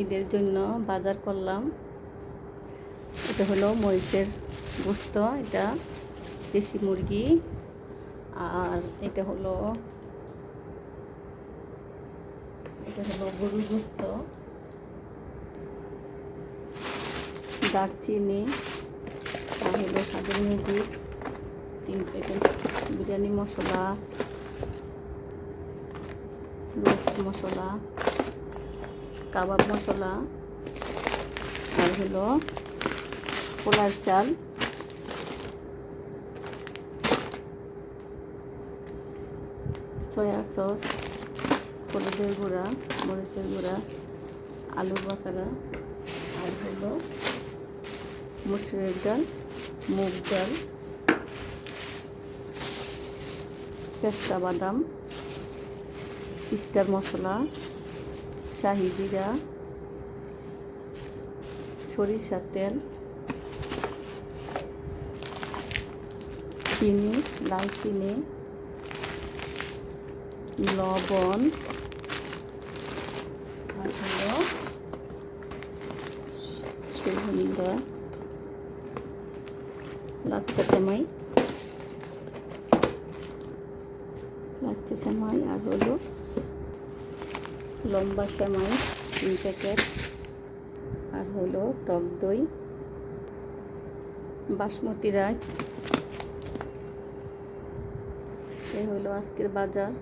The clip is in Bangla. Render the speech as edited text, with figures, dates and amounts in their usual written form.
ঈদের জন্য বাজার করলাম। এটা হলো মহিষের গোস্ত, এটা দেশি মুরগি। আর এটা হলো গরুর গোস্ত, দারচিনি, আর হলো স্বাদের ম্যাজিক 3 প্যাকেট, বিরিয়ানি মশলা, রোস্ট মশলা, কাবাব মশলা, আর হলো পোলার চাল, সয়া সস, হলুদের গুঁড়া, মরিচের গুঁড়া, আলুর বাকারা, আর হলো মসুরের ডাল, মুগ ডাল, পেস্তা বাদাম, স্টার মশলা, শাহি জিরা, সরিষার তেল, চিনি, লাল চিনি, লবণ, আর হলো সুগন্ধা, লাচ্ছা সেমাই, আর হলো লম্বা সেমাই 3 প্যাকেট, আর হলো টক দই, বাসমতি রাইস। এই হলো আজকের বাজার।